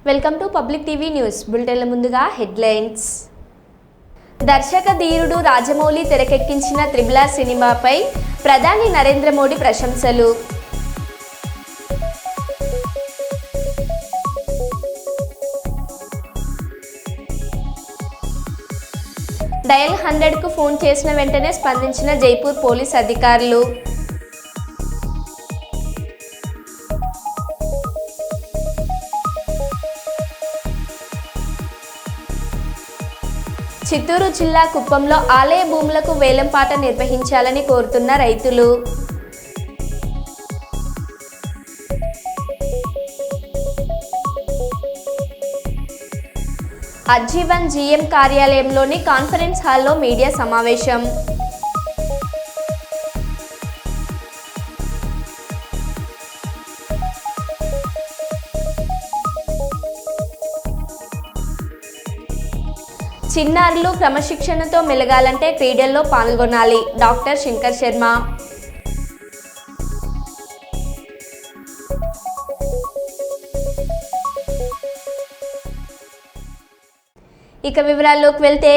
Welcome to public TV news బులెటిన్ల ముందుగా headlines. దర్శక ధీరుడు రాజమౌళి తెరకెక్కించిన త్రిబుల్ ఆర్ సినిమాపై ప్రధాని నరేంద్ర మోడీ ప్రశంసలు. డయల్ 100కు ఫోన్ చేసిన వెంటనే స్పందించిన జైపూర్ పోలీస్ అధికారులు. చిత్తూరు జిల్లా కుప్పంలో ఆలయ భూములకు వేలంపాట నిర్వహించాలని కోరుతున్న రైతులు. అజ్జీవన్ జీఎం కార్యాలయంలోని కాన్ఫరెన్స్ హాల్లో మీడియా సమావేశం. చిన్నారులు క్రమశిక్షణతో మెలగాలంటే క్రీడల్లో పాల్గొనాలి. డాక్టర్ శంకర్ శర్మ. ఇక వివరాల్లోకి వెళ్తే,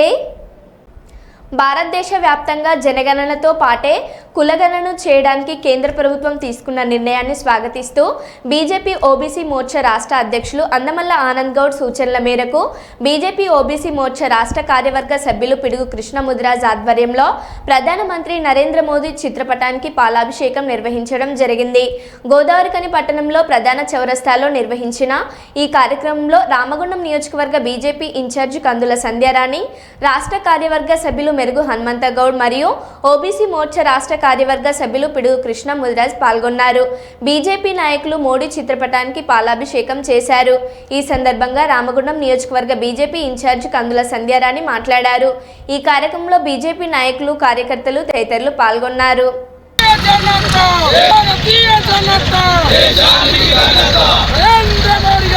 భారతదేశ వ్యాప్తంగా జనగణనతో పాటే కులగణన చేయడానికి కేంద్ర ప్రభుత్వం తీసుకున్న నిర్ణయాన్ని స్వాగతిస్తూ బీజేపీ ఓబీసీ మోర్చా రాష్ట్ర అధ్యక్షులు అందమల్ల ఆనంద్ గౌడ్ సూచనల మేరకు బీజేపీ ఓబీసీ మోర్చా రాష్ట్ర కార్యవర్గ సభ్యులు పిడుగు కృష్ణముదిరాజ్ ఆధ్వర్యంలో ప్రధానమంత్రి నరేంద్ర మోదీ చిత్రపటానికి పాలాభిషేకం నిర్వహించడం జరిగింది. గోదావరిఖని పట్టణంలో ప్రధాన చౌరస్తాలో నిర్వహించిన ఈ కార్యక్రమంలో రామగుండం నియోజకవర్గ బీజేపీ ఇన్ఛార్జి కందుల సంధ్యారాణి, రాష్ట్ర కార్యవర్గ సభ్యులు మెరుగు హనుమంత గౌడ్ మరియు ఓబీసీ మోర్చా రాష్ట్ర కార్యవర్గ సభ్యులు పిడుగు కృష్ణ ముదిరాజ్ పాల్గొన్నారు. బీజేపీ నాయకులు మోడీ చిత్రపటానికి పాలాభిషేకం చేశారు. ఈ సందర్భంగా రామగుండం నియోజకవర్గ బీజేపీ ఇన్ఛార్జి కందుల సంధ్యారాణి మాట్లాడారు. ఈ కార్యక్రమంలో బీజేపీ నాయకులు, కార్యకర్తలు తదితరులు పాల్గొన్నారు. నరేంద్ర మోడీ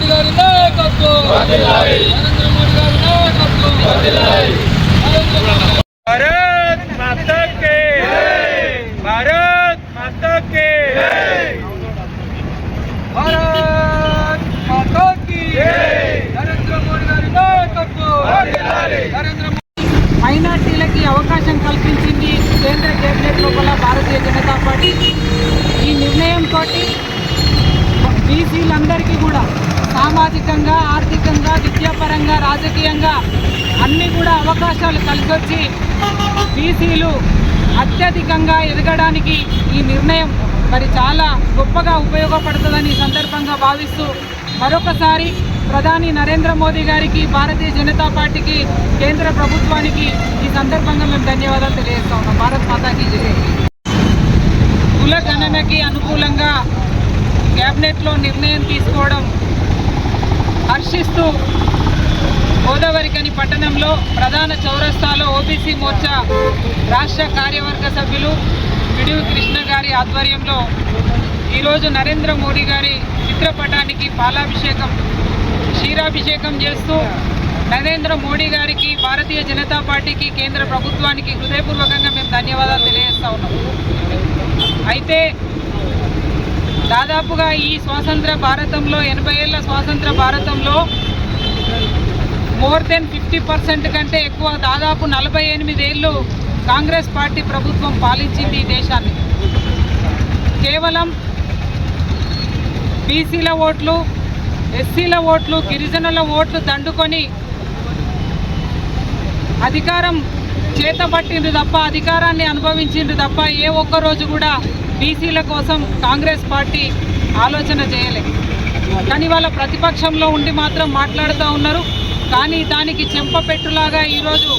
గారి నాయకత్వం. భారత్ మాతా కే జై. భారత్ మాతా కే జై. భారత్ మాతా కి జై. నరేంద్ర మోడీ గారి నాయకత్వం. నరేంద్ర మైనార్టీలకి అవకాశం కల్పించింది కేంద్ర కేబినెట్ లోపల భారతీయ జనతా పార్టీ. ఈ నిర్ణయంతో బీసీలందరికీ కూడా సామాజికంగా, ఆర్థికంగా, విద్యాపరంగా, రాజకీయంగా అన్నీ కూడా అవకాశాలు కలిసొచ్చి బీసీలు అత్యధికంగా ఎదగడానికి ఈ నిర్ణయం మరి చాలా గొప్పగా ఉపయోగపడుతుందని సందర్భంగా భావిస్తూ మరొకసారి ప్రధాని నరేంద్ర మోదీ గారికి, భారతీయ జనతా పార్టీకి, కేంద్ర ప్రభుత్వానికి ఈ సందర్భంగా మేము ధన్యవాదాలు తెలియజేస్తా ఉన్నాం. భారత్ మాతాకి జై. కుల గణనకి అనుకూలంగా క్యాబినెట్లో నిర్ణయం తీసుకోవడం హర్షిస్తూ గోదావరిఖని పట్టణంలో ప్రధాన చౌరస్తాలో ఓబీసీ మోర్చా రాష్ట్ర కార్యవర్గ సభ్యులు పిడుగు కృష్ణ గారి ఆధ్వర్యంలో ఈరోజు నరేంద్ర మోడీ గారి చిత్రపటానికి పాలాభిషేకం, క్షీరాభిషేకం చేస్తూ నరేంద్ర మోడీ గారికి, భారతీయ జనతా పార్టీకి, కేంద్ర ప్రభుత్వానికి హృదయపూర్వకంగా మేము ధన్యవాదాలు తెలియజేస్తా ఉన్నాం. అయితే దాదాపుగా ఈ స్వాతంత్ర భారతంలో, 80 ఏళ్ల స్వాతంత్ర భారతంలో మోర్ దెన్ 50% కంటే ఎక్కువ, దాదాపు 48 ఏళ్ళు కాంగ్రెస్ పార్టీ ప్రభుత్వం పాలించింది ఈ దేశాన్ని. కేవలం బీసీల ఓట్లు, ఎస్సీల ఓట్లు, గిరిజనుల ఓట్లు దండుకొని అధికారం చేతబట్టిండ్రు తప్ప, అధికారాన్ని అనుభవించిండ్రు తప్ప ఏ ఒక్కరోజు కూడా బీసీల కోసం కాంగ్రెస్ పార్టీ ఆలోచన చేయలేదు. కానీ వాళ్ళ ప్రతిపక్షంలో ఉండి మాత్రం మాట్లాడుతూ ఉన్నారు. కానీ దానికి చెంపపెట్టులాగా ఈరోజు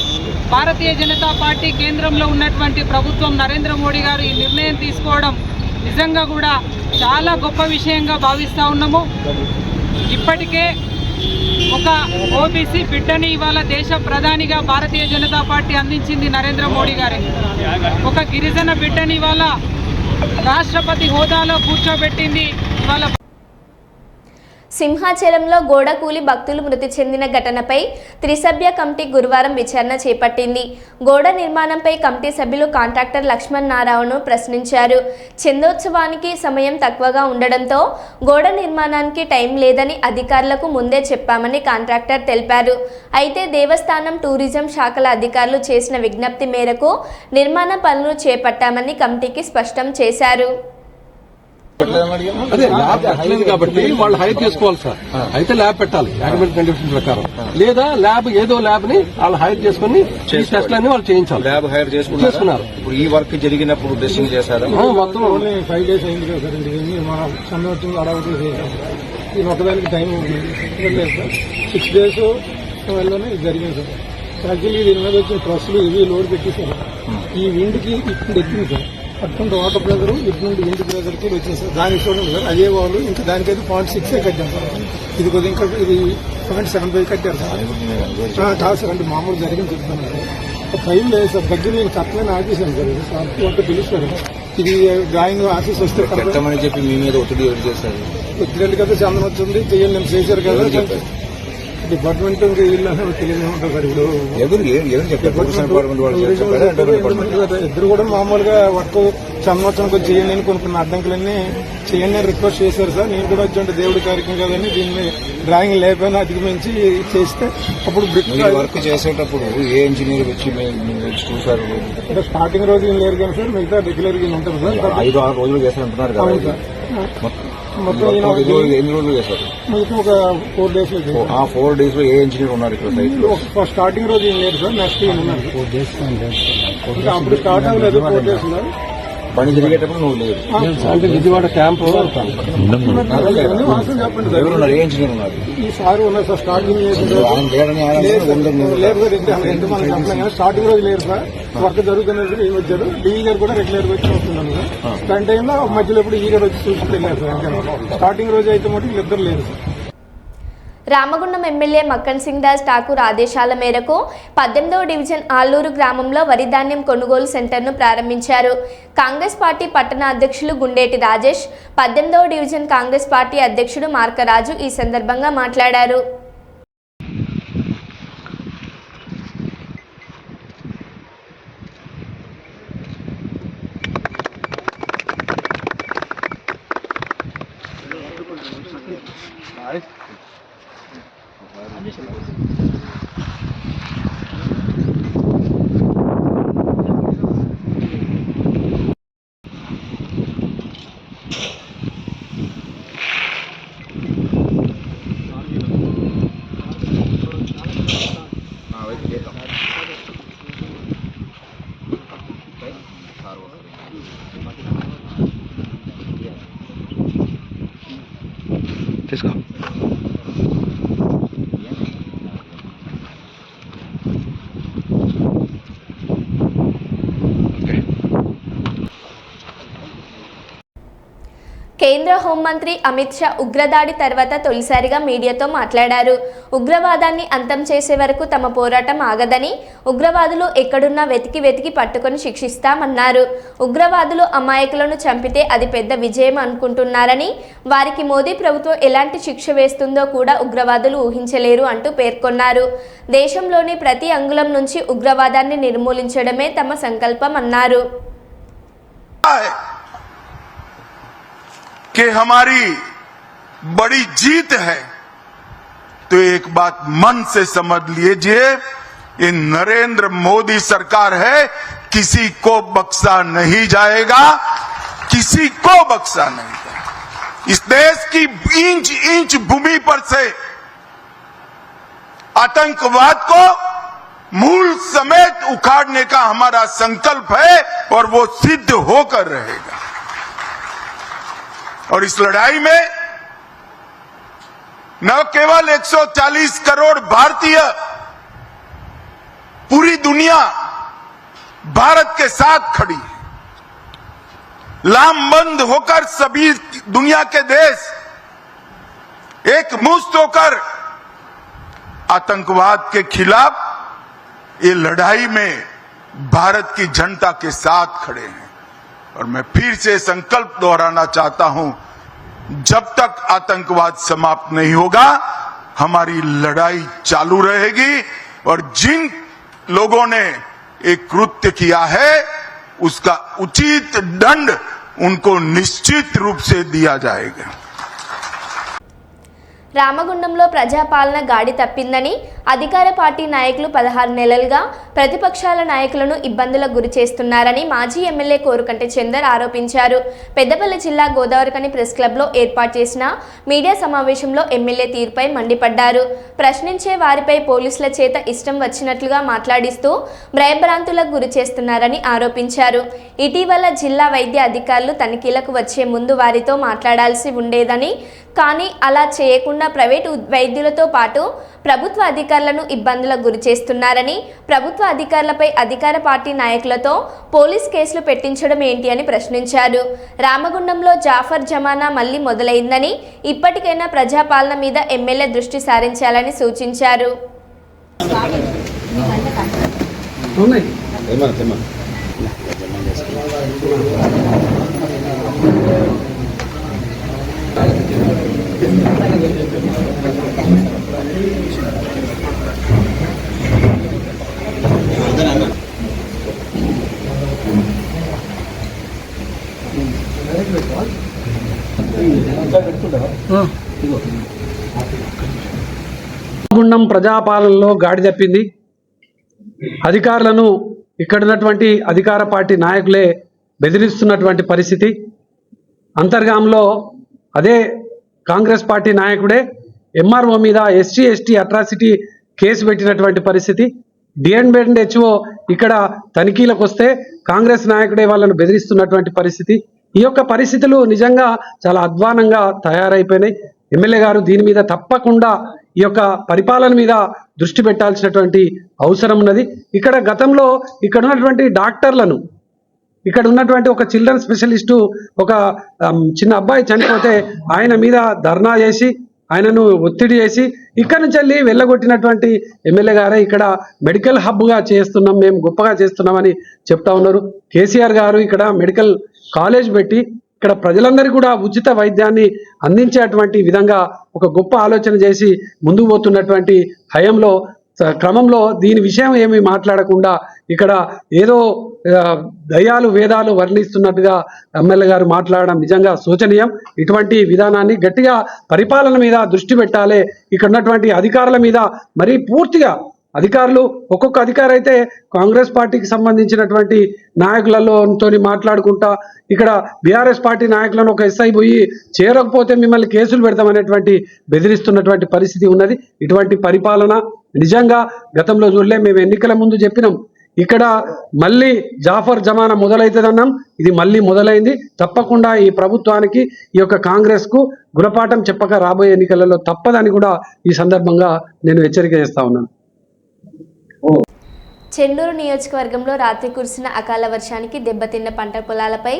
భారతీయ జనతా పార్టీ కేంద్రంలో ఉన్నటువంటి ప్రభుత్వం, నరేంద్ర మోడీ గారు ఈ నిర్ణయం తీసుకోవడం నిజంగా కూడా చాలా గొప్ప విషయంగా భావిస్తూ ఉన్నాము. ఇప్పటికే ఒక ఓబీసీ బిడ్డని ఇవాళ దేశ ప్రధానిగా భారతీయ జనతా పార్టీ అందించింది నరేంద్ర మోడీ గారే. ఒక గిరిజన బిడ్డని ఇవాళ రాష్ట్రపతి హోదాలో కూర్చోబెట్టింది. ఇవాళ సింహాచలంలో గోడ కూలి భక్తులు మృతి చెందిన ఘటనపై త్రిసభ్య కమిటీ గురువారం విచారణ చేపట్టింది. గోడ నిర్మాణంపై కమిటీ సభ్యులు కాంట్రాక్టర్ లక్ష్మణ్ నారాయణను ప్రశ్నించారు. చందోత్సవానికి సమయం తక్కువగా ఉండడంతో గోడ నిర్మాణానికి టైం లేదని అధికారులకు ముందే చెప్పామని కాంట్రాక్టర్ తెలిపారు. అయితే దేవస్థానం టూరిజం శాఖల అధికారులు చేసిన విజ్ఞప్తి మేరకు నిర్మాణ పనులు చేపట్టామని కమిటీకి స్పష్టం చేశారు. అదే ల్యాబ్ పెట్టలేదు కాబట్టి వాళ్ళు హైర్ చేసుకోవాలి సార్. అయితే ల్యాబ్ పెట్టాలి అగ్రిమెంట్ కండిషన్ ప్రకారం, లేదా ల్యాబ్ ఏదో ల్యాబ్ ని వాళ్ళు హైర్ చేసుకుని టెస్ట్లన్నీ వాళ్ళు చేయించాలి. ల్యాబ్ హైర్ చేసుకున్నారు. ఇప్పుడు ఈ వర్క్ జరిగినప్పుడు టెస్టింగ్ చేశారు. మొత్తం 5 days అయింది కదా సార్. ఇంటికి మన సంవత్సరం అడవులు చేశాం. ఇది ఒకదానికి టైం లేదు సార్. 6 days వల్లనే ఇది జరిగింది సార్. యాక్చువల్లీ దీని మీద వచ్చిన ట్రస్సులు ఇవి లోడ్ పెట్టేశారు. ఈ విండ్కి ఇప్పుడు ఎక్కింది సార్. అటువంటి వాటర్ ప్రెజర్ ఇటువంటి విండ్ ప్రెజర్కి వచ్చింది సార్. దానికి చూడండి సార్, అదే వాళ్ళు ఇంకా దానికైతే 0.6 కట్టాం సార్. ఇది కొద్దిగా ఇంకా ఇది 0.75 కట్టారు సార్. కాదు సార్, అంటే మామూలు జరిగింది చెప్తాను సార్. టైం లేదు సార్. దగ్గర నేను కట్టలేని ఆఫీసాను సార్. సార్ పిలుస్తారు. ఇది డ్రాయింగ్ ఆఫీస్ వస్తే పెట్టమని చెప్పి మీ మీద ఒత్తిడి ఎవరు చేశారు? ఒత్తిడి కదా చందనం వచ్చింది చెయ్యండి నేను చేశారు కదా. డిపార్ట్మెంట్ ఇంకా వీళ్ళు తెలియదు ఉంటుంది సార్. ఇప్పుడు ఇద్దరు కూడా మామూలుగా వర్క్ సంవత్సరానికి వచ్చి చేయండి అని కొన్ని అడ్డంకులన్నీ చేయండి అని రిక్వెస్ట్ చేశారు సార్. నేను కూడా వచ్చి దేవుడి కార్యక్రమం కదని దీన్ని డ్రాయింగ్ లేకపోయినా అధిగమించి చేస్తే అప్పుడు బ్రిక్ వర్క్ చేసేటప్పుడు ఏ ఇంజనీర్ వచ్చి చూసారు? అంటే స్టార్టింగ్ రోజు ఏం లేరు కానీ సార్, మిగతా రెగ్యులర్ గా ఉంటుంది సార్. 5-6 రోజులు చేస్తారంటున్నారు కదా. మొత్తం ఎన్ని రోజులు చేశారు? మిగతా ఒక 4 days లో. 4 days లో ఏ ఇంజనీర్ ఉన్నారు ఇక్కడ సైట్ లో? స్టార్టింగ్ రోజు ఏం లేదు సార్. నెక్స్ట్ ఉన్నారు 4 days. ఇంకా అప్పుడు స్టార్ట్ అవ్వలేదు 4 days లో. పని జరిగేటప్పుడు నువ్వు లేదు. అంటే విజయవాడ క్యాంప్ చెప్పండి ఎవరున్నారు? ఏ ఇంజనీర్ ఉన్నారు? ఈ సార్ ఉన్నారు సార్. స్టార్టింగ్ లేదు సార్. స్టార్టింగ్ రోజు లేరు సార్. వర్క్ జరుగుతున్నది ఏమి వచ్చారు. డిఈ గారు కూడా రెగ్యులర్ గా వచ్చి వస్తున్నాను సార్. దాని టైంలో మధ్యలో ఎప్పుడు ఈ గారు వచ్చి చూసి వెళ్ళారు సార్. స్టార్టింగ్ రోజు అయితే మటు వీళ్ళిద్దరు లేరు సార్. రామగుండం ఎమ్మెల్యే మక్కన్ సింగ్ దాస్ ఠాకూర్ ఆదేశాల మేరకు 18వ డివిజన్ ఆల్లూరు గ్రామంలో వరి ధాన్యం కొనుగోలు సెంటర్ను ప్రారంభించారు. కాంగ్రెస్ పార్టీ పట్టణ అధ్యక్షులు గుండేటి రాజేష్, 18వ డివిజన్ కాంగ్రెస్ పార్టీ అధ్యక్షుడు మార్కరాజు ఈ సందర్భంగా మాట్లాడారు. తీసుకో. కేంద్ర హోంమంత్రి అమిత్ షా ఉగ్రదాడి తర్వాత తొలిసారిగా మీడియాతో మాట్లాడారు. ఉగ్రవాదాన్ని అంతం చేసే వరకు తమ పోరాటం ఆగదని, ఉగ్రవాదులు ఎక్కడున్నా వెతికి పట్టుకొని శిక్షిస్తామన్నారు. ఉగ్రవాదులు అమాయకులను చంపితే అది పెద్ద విజయం అనుకుంటున్నారని, వారికి మోదీ ప్రభుత్వం ఎలాంటి శిక్ష వేస్తుందో కూడా ఉగ్రవాదులు ఊహించలేరు అంటూ పేర్కొన్నారు. దేశంలోని ప్రతి అంగుళం నుంచి ఉగ్రవాదాన్ని నిర్మూలించడమే తమ సంకల్పం అన్నారు. कि हमारी बड़ी जीत है, तो एक बात मन से समझ लीजिए, ये नरेंद्र मोदी सरकार है, किसी को बख्शा नहीं जाएगा, किसी को बख्शा नहीं जाएगा। इस देश की इंच इंच भूमि पर से आतंकवाद को मूल समेत उखाड़ने का हमारा संकल्प है और वो सिद्ध होकर रहेगा। और इस लड़ाई में न केवल 140 करोड़ भारतीय, पूरी दुनिया भारत के साथ खड़ी है। लामबंद होकर सभी दुनिया के देश एक मुश्त होकर आतंकवाद के खिलाफ ये लड़ाई में भारत की जनता के साथ खड़े हैं। और मैं फिर से संकल्प दोहराना चाहता हूं, जब तक आतंकवाद समाप्त नहीं होगा हमारी लड़ाई चालू रहेगी और जिन लोगों ने एक कृत्य किया है उसका उचित दंड उनको निश्चित रूप से दिया जाएगा। రామగుండంలో ప్రజాపాలన గాడి తప్పిందని అధికార పార్టీ నాయకులు 16 నెలలుగా ప్రతిపక్షాల నాయకులను ఇబ్బందులకు గురి చేస్తున్నారని మాజీ ఎమ్మెల్యే కోరుకంటి చందర్ ఆరోపించారు. పెద్దపల్లి జిల్లా గోదావరికని ప్రెస్ క్లబ్లో ఏర్పాటు చేసిన మీడియా సమావేశంలో ఎమ్మెల్యే తీరుపై మండిపడ్డారు. ప్రశ్నించే వారిపై పోలీసుల చేత ఇష్టం వచ్చినట్లుగా మాట్లాడిస్తూ భయభ్రాంతులకు గురి చేస్తున్నారని ఆరోపించారు. ఇటీవల జిల్లా వైద్య అధికారులు తనిఖీలకు వచ్చే ముందు వారితో మాట్లాడాల్సి ఉండేదని, కానీ అలా చేయకుండా ప్రైవేటు వైద్యులతో పాటు ప్రభుత్వ అధికారులను ఇబ్బందులకు గురి చేస్తున్నారని, ప్రభుత్వ అధికారులపై అధికార పార్టీ నాయకులతో పోలీస్ కేసులు పెట్టించడం ఏంటి అని ప్రశ్నించారు. రామగుండంలో జాఫర్ జమానా మళ్లీ మొదలైందని, ఇప్పటికైనా ప్రజాపాలన మీద ఎమ్మెల్యే దృష్టి సారించాలని సూచించారు. గుండం ప్రజాపాలనలో గాడి తప్పింది. అధికారులను ఇక్కడ ఉన్నటువంటి అధికార పార్టీ నాయకులే బెదిరిస్తున్నటువంటి పరిస్థితి. అంతర్గాంలో అదే కాంగ్రెస్ పార్టీ నాయకుడే ఎంఆర్ఓ మీద ఎస్టీ అట్రాసిటీ కేసు పెట్టినటువంటి పరిస్థితి. డిఎన్బిఎన్హెచ్ఓ ఇక్కడ తనిఖీలకు వస్తే కాంగ్రెస్ నాయకుడే వాళ్ళను బెదిరిస్తున్నటువంటి పరిస్థితి. ఈ యొక్క పరిస్థితులు నిజంగా చాలా అధ్వానంగా తయారైపోయినాయి. ఎమ్మెల్యే గారు దీని మీద తప్పకుండా ఈ యొక్క పరిపాలన మీద దృష్టి పెట్టాల్సినటువంటి అవసరం ఉన్నది. ఇక్కడ గతంలో ఇక్కడ ఉన్నటువంటి డాక్టర్లను, ఇక్కడ ఉన్నటువంటి ఒక చిల్డ్రన్ స్పెషలిస్టు ఒక చిన్న అబ్బాయి చనిపోతే ఆయన మీద ధర్నా చేసి ఆయనను ఒత్తిడి చేసి ఇక్కడ నుంచి వెళ్ళి వెళ్ళగొట్టినటువంటి ఎమ్మెల్యే గారే ఇక్కడ మెడికల్ హబ్గా చేస్తున్నాం, మేము గొప్పగా చేస్తున్నామని చెప్తా ఉన్నారు. కేసీఆర్ గారు ఇక్కడ మెడికల్ కాలేజ్ పెట్టి ఇక్కడ ప్రజలందరికీ కూడా ఉచిత వైద్యాన్ని అందించేటువంటి విధంగా ఒక గొప్ప ఆలోచన చేసి ముందుకు పోతున్నటువంటి హయంలో క్రమంలో దీని విషయం ఏమీ మాట్లాడకుండా ఇక్కడ ఏదో దయ్యాలు వేదాలు వర్ణిస్తున్నట్టుగా ఎమ్మెల్యే గారు మాట్లాడడం నిజంగా శోచనీయం. ఇటువంటి విధానాన్ని గట్టిగా పరిపాలన మీద దృష్టి పెట్టాలి. ఇక్కడ ఉన్నటువంటి అధికారుల మీద మరీ పూర్తిగా అధికారులు, ఒక్కొక్క అధికారి అయితే కాంగ్రెస్ పార్టీకి సంబంధించినటువంటి నాయకులతో మాట్లాడుకుంటా ఇక్కడ బీఆర్ఎస్ పార్టీ నాయకులను ఒక ఎస్ఐ పోయి చేరకపోతే మిమ్మల్ని కేసులు పెడతామనేటువంటి బెదిరిస్తున్నటువంటి పరిస్థితి ఉన్నది. ఇటువంటి పరిపాలన నిజంగా గతంలో చూడలే. మేము ఎన్నికల ముందు చెప్పినాం, ఇక్కడ మళ్ళీ జాఫర్ జమానా మొదలవుతుందన్నాం. ఇది మళ్ళీ మొదలైంది. తప్పకుండా ఈ ప్రభుత్వానికి, ఈ యొక్క కాంగ్రెస్ కు గుణపాఠం చెప్పక రాబోయే ఎన్నికలలో తప్పదని కూడా ఈ సందర్భంగా నేను హెచ్చరిక చేస్తా ఉన్నాను. చెన్నూరు నియోజకవర్గంలో రాత్రి కురిసిన అకాల వర్షానికి దెబ్బతిన్న పంట పొలాలపై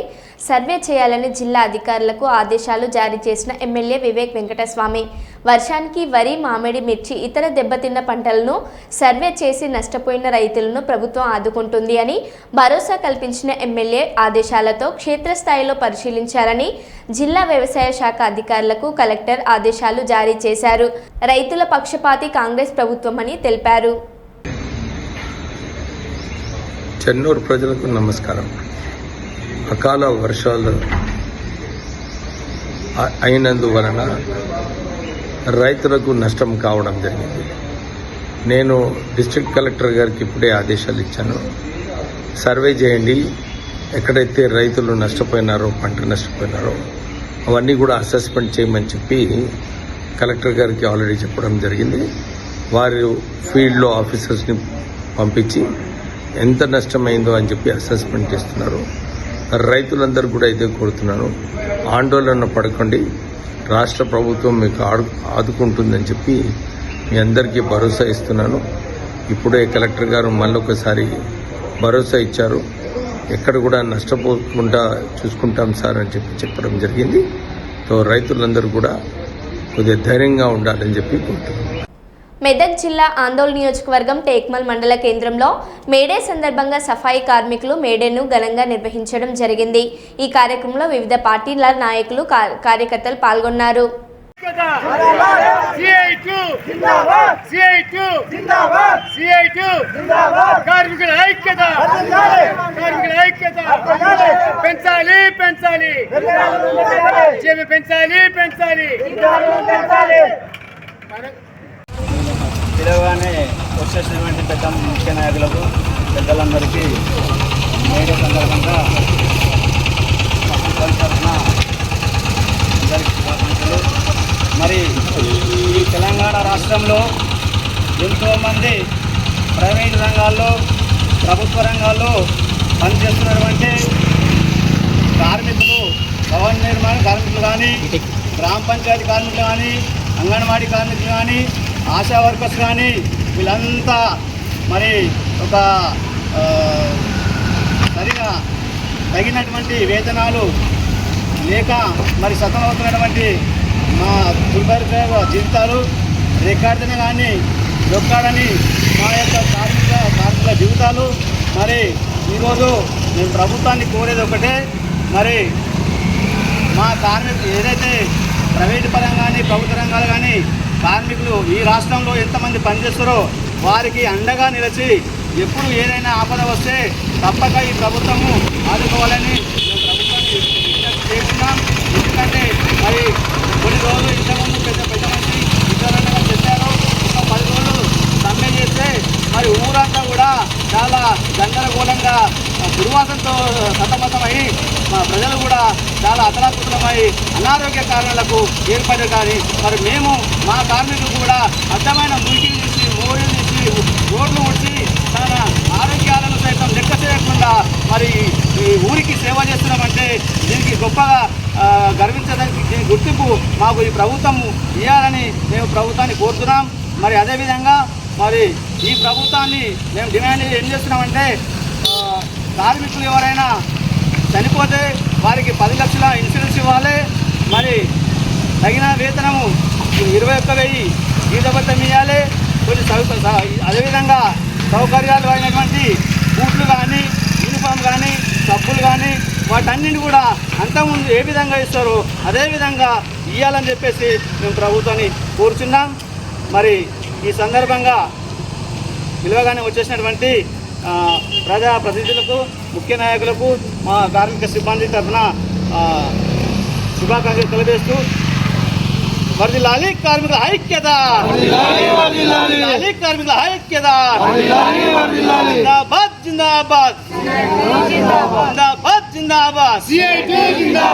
సర్వే చేయాలని జిల్లా అధికారులకు ఆదేశాలు జారీ చేసిన ఎమ్మెల్యే వివేక్ వెంకటస్వామి. వర్షానికి వరి, మామిడి, మిర్చి ఇతర దెబ్బతిన్న పంటలను సర్వే చేసి నష్టపోయిన రైతులను ప్రభుత్వం ఆదుకుంటుంది అని భరోసా కల్పించిన ఎమ్మెల్యే ఆదేశాలతో క్షేత్రస్థాయిలో పరిశీలించాలని జిల్లా వ్యవసాయ శాఖ అధికారులకు కలెక్టర్ ఆదేశాలు జారీ చేశారు. రైతుల పక్షపాతి కాంగ్రెస్ ప్రభుత్వమని తెలిపారు. చెన్నూరు ప్రజలకు నమస్కారం. అకాల వర్షాలు అయినందువలన రైతులకు నష్టం కావడం జరిగింది. నేను డిస్ట్రిక్ట్ కలెక్టర్ గారికి ఇప్పుడే ఆదేశాలు ఇచ్చాను. సర్వే చేయండి, ఎక్కడైతే రైతులు నష్టపోయినారో, పంట నష్టపోయినారో అవన్నీ కూడా అసెస్మెంట్ చేయమని చెప్పి కలెక్టర్ గారికి ఆల్రెడీ చెప్పడం జరిగింది. వారు ఫీల్డ్లో ఆఫీసర్స్ని పంపించి ఎంత నష్టమైందో అని చెప్పి అసెస్మెంట్ చేస్తున్నారు. రైతులందరూ కూడా ఇదే కోరుతున్నాను, ఆందోళన పడకండి, రాష్ట్ర ప్రభుత్వం మీకు ఆదుకుంటుందని చెప్పి మీ అందరికీ భరోసా ఇస్తున్నాను. ఇప్పుడే కలెక్టర్ గారు మళ్ళొకసారి భరోసా ఇచ్చారు. ఎక్కడ కూడా నష్టపోకుండా చూసుకుంటాం సార్ అని చెప్పడం జరిగింది. సో రైతులందరూ కూడా కొద్దిగా ధైర్యంగా ఉండాలని చెప్పి కోరుతున్నాం. మెదక్ జిల్లా ఆందోళన నియోజకవర్గం టేక్మల్ మండల కేంద్రంలో మేడే సందర్భంగా సఫాయి కార్మికులు మేడేను ఘనంగా నిర్వహించడం జరిగింది. ఈ కార్యక్రమంలో వివిధ పార్టీల నాయకులు కార్యకర్తలు పాల్గొన్నారు. పిలవగానే వచ్చేసినటువంటి పెద్ద ముఖ్య నాయకులకు పెద్దలందరికీ మేడే సందర్భంగా తరఫున అందరికీ శుభాకాంక్షలు. మరి ఈ తెలంగాణ రాష్ట్రంలో ఎంతోమంది ప్రైవేట్ రంగాల్లో ప్రభుత్వ రంగాల్లో పనిచేస్తున్నటువంటి కార్మికులు, భవన నిర్మాణ కార్మికులు కానీ, గ్రామ పంచాయతీ కార్మికులు కానీ, అంగన్వాడీ కార్మికులు కానీ, ఆశా వర్కర్స్ కానీ వీళ్ళంతా మరి ఒక సరిగా తగినటువంటి వేతనాలు లేక మరి సతమవుతున్నటువంటి మా దుర్భర జీవితాలు రికార్డుని కానీ దొక్కాడని మా యొక్క కార్మికుల జీవితాలు. మరి ఈరోజు మేము ప్రభుత్వాన్ని కోరేది ఒకటే, మరి మా కార్మికులు ఏదైతే ప్రైవేటు పరంగా కానీ ప్రభుత్వ రంగాలు కానీ కార్మికులు ఈ రాష్ట్రంలో ఎంతమంది పనిచేస్తారో వారికి అండగా నిలిచి ఎప్పుడు ఏదైనా ఆపద వస్తే తప్పక ఈ ప్రభుత్వము ఆదుకోవాలని మేము ప్రభుత్వాన్ని విజ్ఞప్తి చేస్తున్నాం. ఎందుకంటే మరి కొన్ని రోజులు ఇంతకుముందు పెద్ద మంది విచారణగా చెప్పారు. ఒక 10 రోజులు సమ్మె చేస్తే మరి ఊరంతా కూడా చాలా గందరగోళంగా దుర్వాసనతో సతమతమై మా ప్రజలు కూడా చాలా అతలాకుతలమై అనారోగ్య కారణాలకు ఏర్పడ్డారు. కానీ మరి మేము మా కార్మికులు కూడా అడ్డమైన మురికి తీసి మోరీలు తీసి రోడ్లు ఉడిచి తన ఆరోగ్యాలను సైతం లెక్క చేయకుండా మరి ఈ ఊరికి సేవ చేస్తున్నామంటే దీనికి గొప్పగా గర్వించడానికి గుర్తింపు మాకు ఈ ప్రభుత్వం ఇవ్వాలని మేము ప్రభుత్వాన్ని కోరుతున్నాం. మరి అదేవిధంగా మరి ఈ ప్రభుత్వాన్ని మేము డిమాండ్ ఏం చేస్తున్నామంటే కార్మికులు ఎవరైనా చనిపోతే వారికి 10 లక్షల ఇన్సూరెన్స్ ఇవ్వాలి. మరి తగిన వేతనము 21,000 జీతభత్యం ఇవ్వాలి. కొన్ని అదేవిధంగా సౌకర్యాలు అయినటువంటి బూట్లు కానీ, యూనిఫామ్ కానీ, సబ్బులు కానీ వాటన్నింటి కూడా అంతకుముందు ఏ విధంగా ఇస్తారో అదేవిధంగా ఇవ్వాలని చెప్పేసి మేము ప్రభుత్వాన్ని కోరుచున్నాం. మరి ఈ సందర్భంగా పిలవగానే వచ్చేసినటువంటి ప్రజాప్రతినిధులకు, ముఖ్య నాయకులకు మా కార్మిక సిబ్బంది తరఫున శుభాకాంక్షలు తెలియజేస్తూ వర్ధిల్లాలి కార్మికుల ఐక్యత, కార్మికుల ఐక్యత, జిందాబాద్ జిందాబాద్ జిందాబాద్ జిందాబాద్,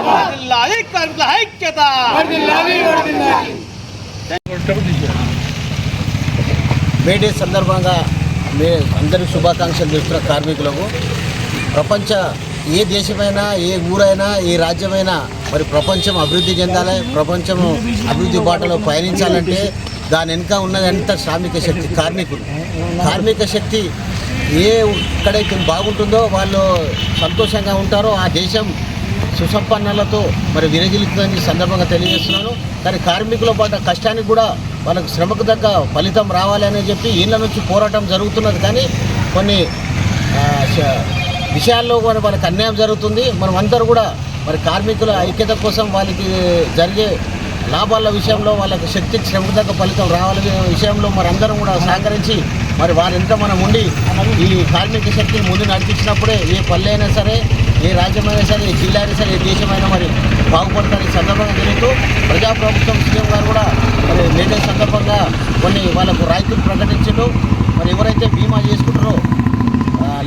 వర్ధిల్లాలి కార్మికుల ఐక్యత. మేడే సందర్భంగా అందరికీ శుభాకాంక్షలు తెలుస్తున్న కార్మికులకు, ప్రపంచ ఏ దేశమైనా, ఏ ఊరైనా, ఏ రాజ్యమైనా మరి ప్రపంచం అభివృద్ధి చెందాలి, ప్రపంచం అభివృద్ధి బాటలో పయనించాలంటే దాని వెనుక ఉన్నదంతా శ్రామిక శక్తి, కార్మిక శక్తి ఎక్కడైతే బాగుంటుందో వాళ్ళు సంతోషంగా ఉంటారో ఆ దేశం సుసంపన్నలతో మరి విరజిల్లుతుందని సందర్భంగా తెలియజేస్తున్నాను. కానీ కార్మికుల పడ్డ కష్టానికి కూడా వాళ్ళకు శ్రమకు తగ్గ ఫలితం రావాలి అని చెప్పి ఈళ్ళ నుంచి పోరాటం జరుగుతున్నది. కానీ కొన్ని విషయాల్లో మరి వాళ్ళకి అన్యాయం జరుగుతుంది. మనం అందరూ కూడా మరి కార్మికుల ఐక్యత కోసం వాళ్ళకి జరిగే లాభాల విషయంలో వాళ్ళకి శక్తికి శ్రమకు తగ్గ ఫలితం రావాలనే విషయంలో మరి అందరం కూడా సహకరించి మరి వారింత మనం ఉండి ఈ కార్మిక శక్తిని ముందు నడిపించినప్పుడే ఏ పల్లె అయినా సరే, ఏ రాజ్యమైనా సరే, ఏ జిల్లా అయినా సరే, ఏ దేశమైనా మరి బాగుపడతారని సందర్భంగా జరుగుతూ ప్రజాప్రభుత్వం సీఎం గారు కూడా మరి మేడే సందర్భంగా కొన్ని వాళ్ళకు రాయితీలు ప్రకటించారు. మరి ఎవరైతే బీమా చేసుకుంటారో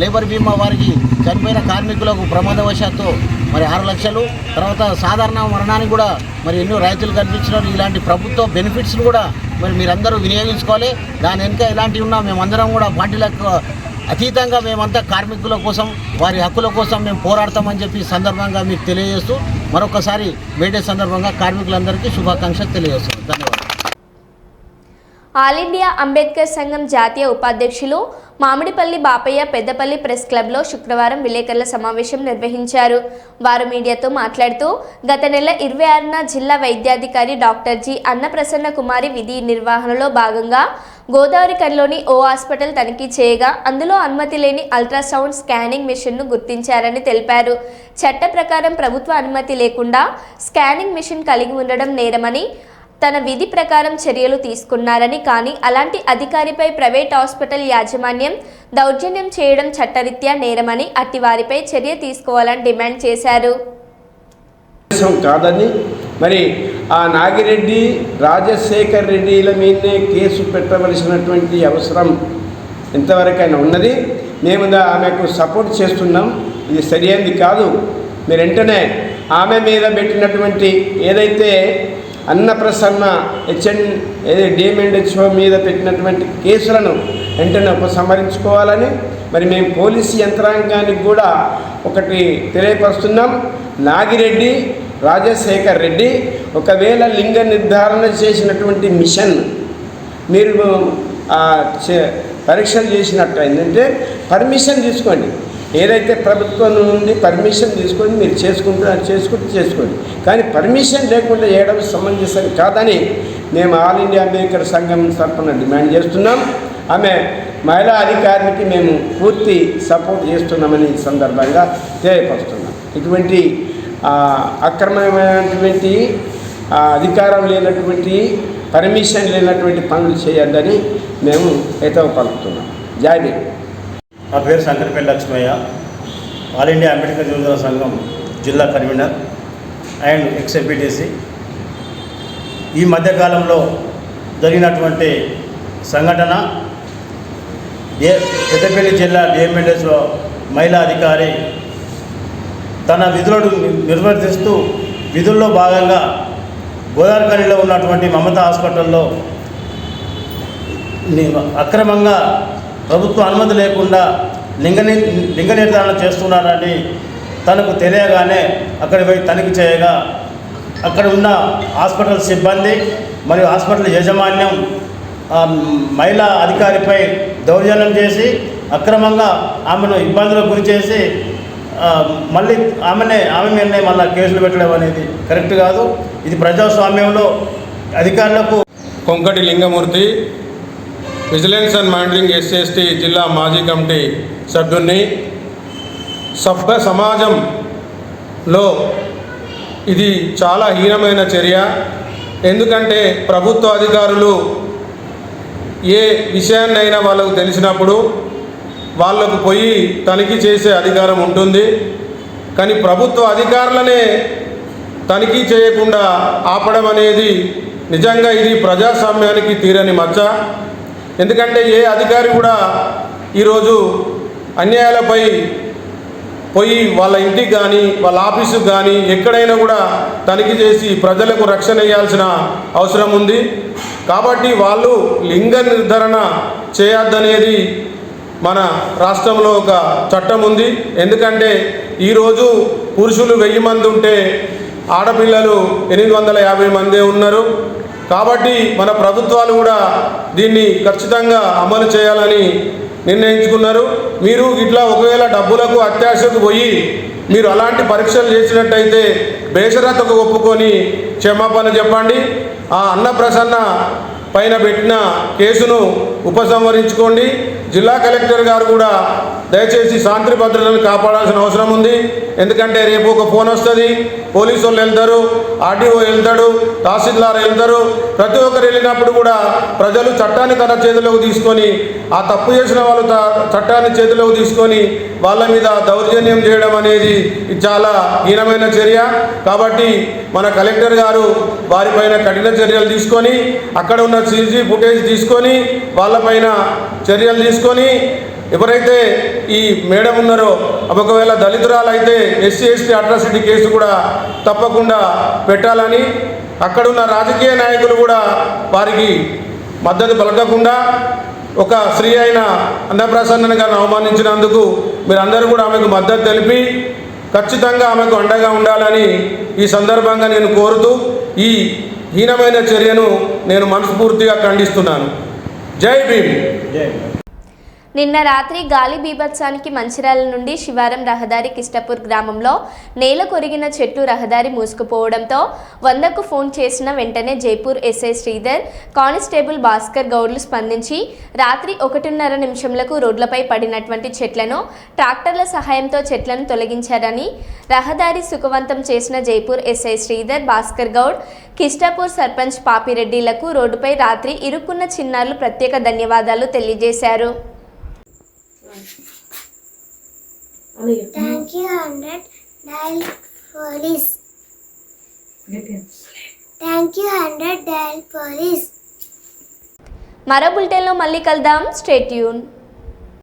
లేబర్ బీమా వారికి చనిపోయిన కార్మికులకు ప్రమాదవశాత్తు మరి 6 లక్షలు, తర్వాత సాధారణ మరణానికి కూడా మరి ఎన్నో రైతులు కల్పించడం, ఇలాంటి ప్రభుత్వ బెనిఫిట్స్ను కూడా మరి మీరందరూ వినియోగించుకోవాలి. దాని వెనుక ఇలాంటివి ఉన్నా మేమందరం కూడా పార్టీలకు అతీతంగా మేమంతా కార్మికుల కోసం, వారి హక్కుల కోసం మేము పోరాడతామని చెప్పి సందర్భంగా మీకు తెలియజేస్తూ మరొకసారి మేడే సందర్భంగా కార్మికులందరికీ శుభాకాంక్షలు తెలియజేస్తున్నాను. ధన్యవాదాలు. ఆల్ ఇండియా అంబేద్కర్ సంఘం జాతీయ ఉపాధ్యక్షులు మామిడిపల్లి బాపయ్య పెద్దపల్లి ప్రెస్ క్లబ్లో శుక్రవారం విలేకరుల సమావేశం నిర్వహించారు. వారు మీడియాతో మాట్లాడుతూ గత నెల 26న జిల్లా వైద్యాధికారి డాక్టర్ జి అన్నప్రసన్న కుమారి విధి నిర్వహణలో భాగంగా గోదావరి కనిలోని ఓ హాస్పిటల్ తనిఖీ చేయగా అందులో అనుమతి లేని అల్ట్రాసౌండ్ స్కానింగ్ మిషన్ను గుర్తించారని తెలిపారు. చట్ట ప్రకారం ప్రభుత్వ అనుమతి లేకుండా స్కానింగ్ మిషన్ కలిగి ఉండడం నేరమని, తన విధి ప్రకారం చర్యలు తీసుకున్నారని, కానీ అలాంటి అధికారిపై ప్రైవేట్ హాస్పిటల్ యాజమాన్యం దౌర్జన్యం చేయడం చట్టరీత్యా నేరమని, అట్టి వారిపై చర్య తీసుకోవాలని డిమాండ్ చేశారు. కాదని మరి ఆ నాగిరెడ్డి రాజశేఖర్ రెడ్డిల మీదనే కేసు పెట్టవలసినటువంటి అవసరం ఎంతవరకైనా ఉన్నది. మేము ఆమెకు సపోర్ట్ చేస్తున్నాం. ఇది సరైనది కాదు. మీరు వెంటనే ఆమె మీద పెట్టినటువంటి ఏదైతే అన్నప్రసన్న డిఎంఎండ్హెచ్ఓ మీద పెట్టినటువంటి కేసులను వెంటనే ఉపసంహరించుకోవాలని మరి మేము పోలీసు యంత్రాంగానికి కూడా ఒకటి తెలియపరుస్తున్నాం. నాగిరెడ్డి రాజశేఖర్ రెడ్డి ఒకవేళ లింగ నిర్ధారణ చేసినటువంటి మిషన్ మీరు పరీక్షలు చేసినట్టు ఏంటంటే పర్మిషన్ తీసుకోండి. ఏదైతే ప్రభుత్వం నుండి పర్మిషన్ తీసుకొని మీరు చేసుకోండి. కానీ పర్మిషన్ లేకుండా చేయడం సమంజసం కాదని మేము ఆల్ ఇండియా అంబేద్కర్ సంఘం తరఫున డిమాండ్ చేస్తున్నాం. ఆమె మహిళా అధికారికి మేము పూర్తి సపోర్ట్ చేస్తున్నామని ఈ సందర్భంగా తెలియపరుస్తున్నాం. ఇటువంటి అక్రమమైనటువంటి అధికారం లేనటువంటి పర్మిషన్ లేనటువంటి పనులు చేయొద్దని మేము హితవు పలుకుతున్నాం. జై భీమ్. నా పేరు శంకరపల్లి లక్ష్మయ్య, ఆల్ ఇండియా అంబేద్కర్ యువజన సంఘం జిల్లా కన్వీనర్ అండ్ ఎక్స్-ఎంపీటీసీ. ఈ మధ్యకాలంలో జరిగినటువంటి సంఘటన పెద్దపల్లి జిల్లా డిఎంఎండ్హెచ్ఓ మహిళా అధికారి తన విధులను నిర్వర్తిస్తూ విధుల్లో భాగంగా గోదావరిఖనిలో ఉన్నటువంటి మమతా హాస్పిటల్లో అక్రమంగా ప్రభుత్వ అనుమతి లేకుండా లింగ నిర్ధారణ చేస్తున్నారని తనకు తెలియగానే అక్కడికి పోయి తనిఖీ చేయగా అక్కడ ఉన్న హాస్పిటల్ సిబ్బంది మరియు హాస్పిటల్ యాజమాన్యం మహిళా అధికారిపై దౌర్జన్యం చేసి అక్రమంగా ఆమెను ఇబ్బందులకు గురి చేసి మళ్ళీ ఆమె మీదనే మళ్ళీ కేసులు పెట్టడం అనేది కరెక్ట్ కాదు. ఇది ప్రజాస్వామ్యంలో అధికారులకు. Konkati Lingamurthy, vigilance and monitoring SC జిల్లా మాజీ కమిటీ సభ్యుడిని. సభ్య సమాజంలో ఇది చాలా హీనమైన చర్య. ఎందుకంటే ప్రభుత్వ అధికారులు ఏ విషయాన్నైనా వాళ్ళకు తెలిసినప్పుడు వాళ్ళకు పోయి తనిఖీ చేసే అధికారం ఉంటుంది. కానీ ప్రభుత్వ అధికారులనే తనిఖీ చేయకుండా ఆపడం అనేది నిజంగా ఇది ప్రజాస్వామ్యానికి తీరని మచ్చ. ఎందుకంటే ఏ అధికారి కూడా ఈరోజు అన్యాయాలపై పోయి వాళ్ళ ఇంటికి కానీ వాళ్ళ ఆఫీసుకు కానీ ఎక్కడైనా కూడా తనిఖీ చేసి ప్రజలకు రక్షణ ఇవ్వాల్సిన అవసరం ఉంది. కాబట్టి వాళ్ళు లింగ నిర్ధారణ చేయొద్దనేది మన రాష్ట్రంలో ఒక చట్టం ఉంది. ఎందుకంటే ఈరోజు పురుషులు 1000 మంది ఉంటే ఆడపిల్లలు 850 మందే ఉన్నారు. కాబట్టి మన ప్రభుత్వాలు కూడా దీన్ని ఖచ్చితంగా అమలు చేయాలని నిర్ణయించుకున్నారు. మీరు ఇట్లా ఒకవేళ డబ్బులకు అత్యాశకు పోయి మీరు అలాంటి పరీక్షలు చేసినట్టయితే బేషరతుకు ఒప్పుకొని క్షమాపణ చెప్పండి. ఆ అన్నప్రసన్న పైన పెట్టిన కేసును ఉపసంహరించుకోండి. జిల్లా కలెక్టర్ గారు కూడా దయచేసి శాంతి భద్రతలను కాపాడాల్సిన అవసరం ఉంది. ఎందుకంటే రేపు ఒక ఫోన్ వస్తుంది, పోలీసు వాళ్ళు వెళ్తారు, ఆర్డీఓ వెళ్తాడు, తహసీల్దార్ వెళ్తారు. ప్రతి ఒక్కరు వెళ్ళినప్పుడు కూడా ప్రజలు చట్టాన్ని తన చేతిలోకి తీసుకొని ఆ తప్పు చేసిన వాళ్ళు చట్టాన్ని చేతిలోకి తీసుకొని వాళ్ళ మీద దౌర్జన్యం చేయడం అనేది చాలా హీనమైన చర్య. కాబట్టి మన కలెక్టర్ గారు వారిపైన కఠిన చర్యలు తీసుకొని అక్కడ ఉన్న సీసీ ఫుటేజ్ తీసుకొని వాళ్ళపైన చర్యలు తీసుకొని ఎవరైతే ఈ మేడం ఉన్నారో ఒకవేళ దళితురాలు అయితే ఎస్సీ ఎస్టీ అట్రాసిటీ కేసు కూడా తప్పకుండా పెట్టాలని, అక్కడున్న రాజకీయ నాయకులు కూడా వారికి మద్దతు పలకకుండా ఒక స్త్రీ అయిన అన్నప్రసన్న గారిని అవమానించినందుకు మీరందరూ కూడా ఆమెకు మద్దతు తెలిపి ఖచ్చితంగా ఆమెకు అండగా ఉండాలని ఈ సందర్భంగా నేను కోరుతూ ఈ హీనమైన చర్యను నేను మనస్ఫూర్తిగా ఖండిస్తున్నాను. జై భీమ్. నిన్న రాత్రి గాలి బీభత్సానికి మంచిర్యాల నుండి శివారం రహదారి కిష్టపూర్ గ్రామంలో నేల కొరిగిన చెట్లు రహదారి మూసుకుపోవడంతో 100కు ఫోన్ చేసిన వెంటనే జైపూర్ ఎస్ఐ శ్రీధర్, కానిస్టేబుల్ భాస్కర్ గౌడ్లు స్పందించి రాత్రి 1:30 నిమిషంలకు రోడ్లపై పడినటువంటి చెట్లను ట్రాక్టర్ల సహాయంతో చెట్లను తొలగించారని రహదారి సుఖవంతం చేసిన జైపూర్ ఎస్ఐ శ్రీధర్, భాస్కర్ గౌడ్, కిష్టపూర్ సర్పంచ్ పాపిరెడ్డిలకు రోడ్డుపై రాత్రి ఇరుక్కున్న చిన్నారులు ప్రత్యేక ధన్యవాదాలు తెలియజేశారు. Thank you 100 dial police. Thank you 100 dial police. మరో బులెటిన్లో మళ్ళీ కలుద్దాం. Stay tune.